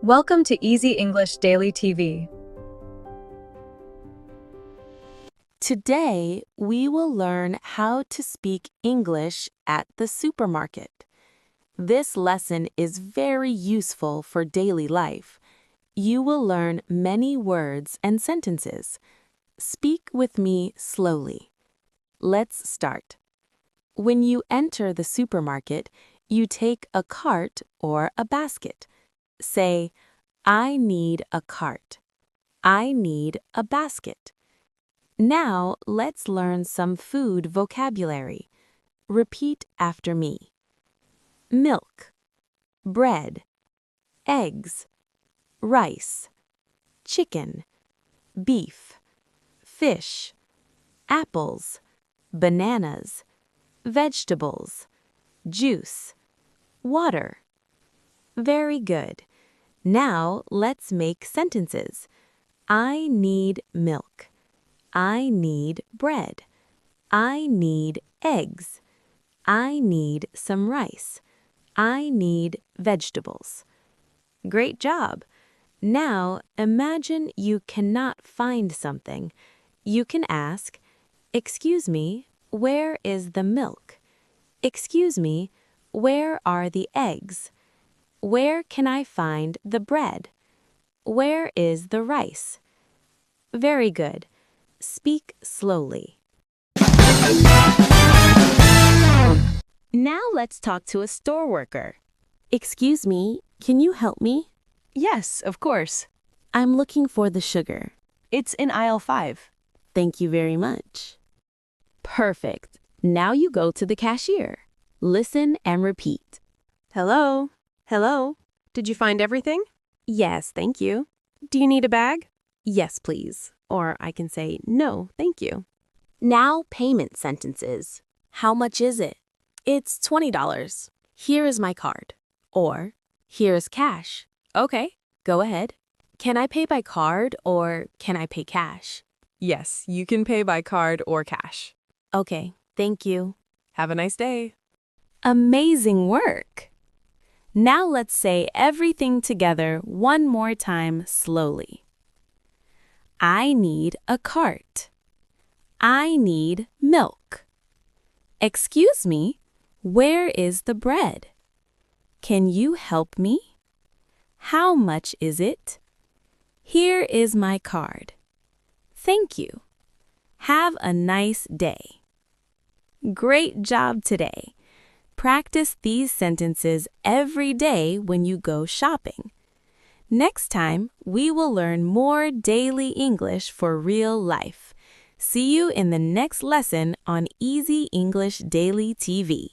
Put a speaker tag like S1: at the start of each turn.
S1: Welcome to Easy English Daily TV.
S2: Today, we will learn how to speak English at the supermarket. This lesson is very useful for daily life. You will learn many words and sentences. Speak with me slowly. Let's start. When you enter the supermarket, you take a cart or a basket. Say, I need a cart. I need a basket. Now, let's learn some food vocabulary. Repeat after me. Milk, bread, eggs, rice, chicken, beef, fish, apples, bananas, vegetables, juice, water. Very good. Now, let's make sentences. I need milk. I need bread. I need eggs. I need some rice. I need vegetables. Great job. Now, imagine you cannot find something. You can ask, "Excuse me, where is the milk? Excuse me, where are the eggs? Where can I find the bread? Where is the rice?" Very good. Speak slowly. Now let's talk to a store worker. Excuse me, can you help me?
S3: Yes, of course.
S2: I'm looking for the sugar.
S3: It's in aisle 5.
S2: Thank you very much. Perfect. Now you go to the cashier. Listen and repeat.
S3: Hello? Hello? Did you find everything?
S2: Yes, thank you.
S3: Do you need a bag?
S2: Yes, please.
S3: Or I can say, no, thank you.
S2: Now payment sentences. How much is it? It's $20. Here is my card. Or, here is cash. Okay, go ahead. Can I pay by card or can I pay cash?
S3: Yes, you can pay by card or cash.
S2: Okay, thank you.
S3: Have a nice day.
S2: Amazing work! Now let's say everything together one more time slowly. I need a cart. I need milk. Excuse me, where is the bread? Can you help me? How much is it? Here is my card. Thank you. Have a nice day. Great job today. Practice these sentences every day when you go shopping. Next time, we will learn more daily English for real life. See you in the next lesson on Easy English Daily TV.